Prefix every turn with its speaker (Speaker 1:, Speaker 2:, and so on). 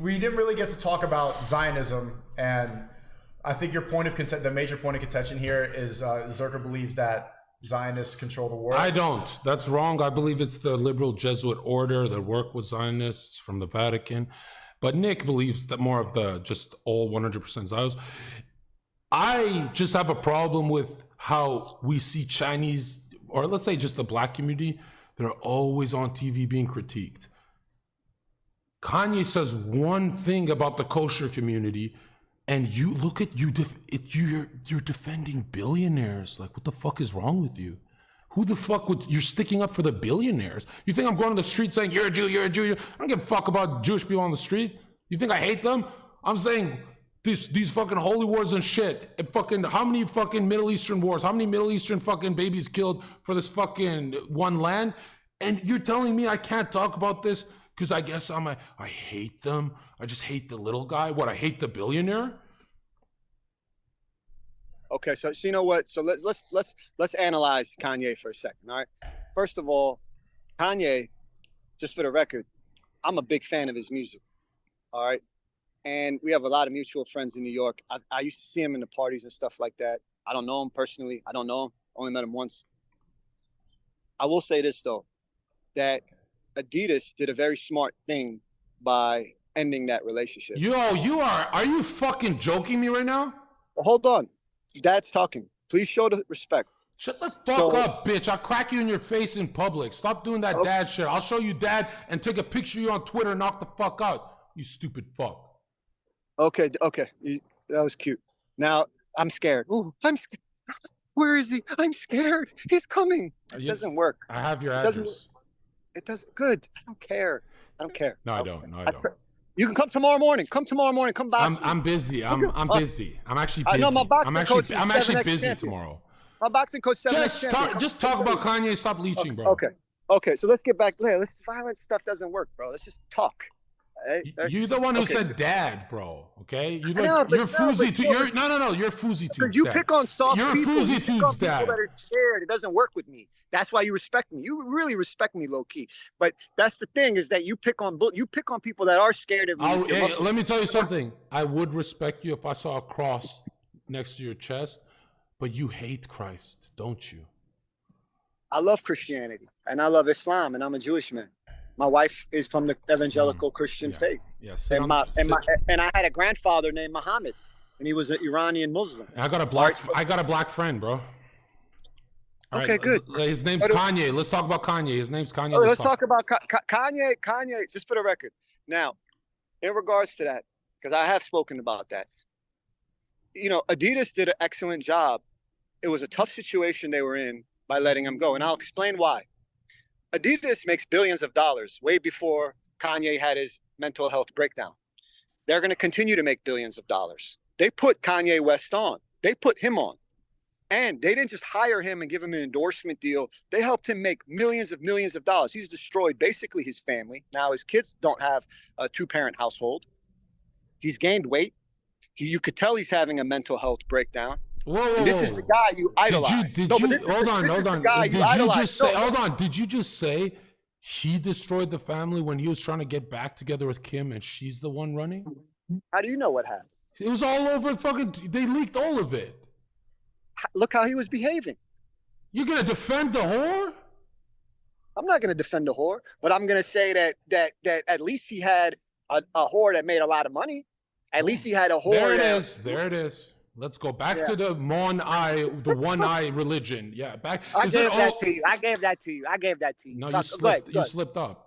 Speaker 1: we didn't really get to talk about Zionism, and I think the major point of contention here is Zherka believes that Zionists control the world.
Speaker 2: I don't. That's wrong. I believe it's the liberal Jesuit order that work with Zionists from the Vatican. But Nick believes that more of the just all 100% Zionists. I just have a problem with how we see Chinese, or let's say just the black community, they're always on TV being critiqued. Kanye says one thing about the kosher community, and you look at you're defending billionaires. Like, what the fuck is wrong with you? Who the fuck you're sticking up for the billionaires? You think I'm going on the street saying you're a Jew, you're a Jew? I don't give a fuck about Jewish people on the street. You think I hate them? I'm saying these fucking holy wars and shit. And fucking how many fucking Middle Eastern wars? How many Middle Eastern fucking babies killed for this fucking one land? And you're telling me I can't talk about this because I guess I hate them. I just hate the little guy. What, I hate the billionaire?
Speaker 3: Okay, so you know what? So let's analyze Kanye for a second. All right. First of all, Kanye, just for the record, I'm a big fan of his music. All right. And we have a lot of mutual friends in New York. I used to see him in the parties and stuff like that. I don't know him personally. I don't know him. Only met him once. I will say this though, that Adidas did a very smart thing by ending that relationship.
Speaker 2: Are you fucking joking me right now?
Speaker 3: Hold on. Dad's talking. Please show the respect.
Speaker 2: Shut the fuck up, bitch. I'll crack you in your face in public. Stop doing that dad shit. I'll show you dad and take a picture of you on Twitter and knock the fuck out. You stupid fuck.
Speaker 3: Okay. That was cute. Now, I'm scared. Ooh, I'm scared. Where is he? I'm scared. He's coming. It doesn't work.
Speaker 2: I have your address.
Speaker 3: It doesn't. Good. I don't care.
Speaker 2: No, I don't.
Speaker 3: You can come tomorrow morning. Come back.
Speaker 2: I'm busy. I'm busy. I'm actually busy.
Speaker 3: I know my boxing coach is
Speaker 2: I'm actually
Speaker 3: 7X
Speaker 2: busy
Speaker 3: champion.
Speaker 2: tomorrow.
Speaker 3: My boxing coach 7X champion.
Speaker 2: Just talk about Kanye. Stop leeching, bro.
Speaker 3: Okay. So let's get back there. Violent stuff doesn't work, bro. Let's just talk.
Speaker 2: You're the one who said dad, bro. Okay, you're Foozy too. You're Foozy too.
Speaker 3: You pick on soft
Speaker 2: people.
Speaker 3: You're
Speaker 2: Foozy Tube's dad.
Speaker 3: People that are scared. It doesn't work with me. That's why you respect me. You really respect me, low key. But that's the thing is that you pick on people that are scared of me.
Speaker 2: Hey, let me tell you something. I would respect you if I saw a cross next to your chest, but you hate Christ, don't you?
Speaker 3: I love Christianity and I love Islam, and I'm a Jewish man. My wife is from the evangelical Christian faith.
Speaker 2: Yes.
Speaker 3: And I had a grandfather named Muhammad, and he was an Iranian Muslim.
Speaker 2: I got a black friend, bro. All
Speaker 3: okay,
Speaker 2: right,
Speaker 3: good.
Speaker 2: His name's Kanye. Let's talk about Kanye. His name's Kanye.
Speaker 3: Let's talk about Kanye. Kanye, just for the record. Now, in regards to that, because I have spoken about that, you know, Adidas did an excellent job. It was a tough situation they were in by letting him go, and I'll explain why. Adidas makes billions of dollars way before Kanye had his mental health breakdown. They're going to continue to make billions of dollars. They put Kanye West on. They put him on. And they didn't just hire him and give him an endorsement deal. They helped him make millions of dollars. He's destroyed basically his family. Now his kids don't have a two-parent household. He's gained weight. You could tell he's having a mental health breakdown.
Speaker 2: Whoa.
Speaker 3: This is the guy you idolize.
Speaker 2: Hold on. Did you just say he destroyed the family when he was trying to get back together with Kim and she's the one running?
Speaker 3: How do you know what happened?
Speaker 2: It was all over they leaked all of it.
Speaker 3: Look how he was behaving.
Speaker 2: You're going to defend the whore?
Speaker 3: I'm not going to defend the whore, but I'm going to say that at least he had a whore that made a lot of money. At least he had a whore.
Speaker 2: There it is. Let's go back to the one eye religion. Yeah, back.
Speaker 3: I gave that to you.
Speaker 2: No, you slipped up.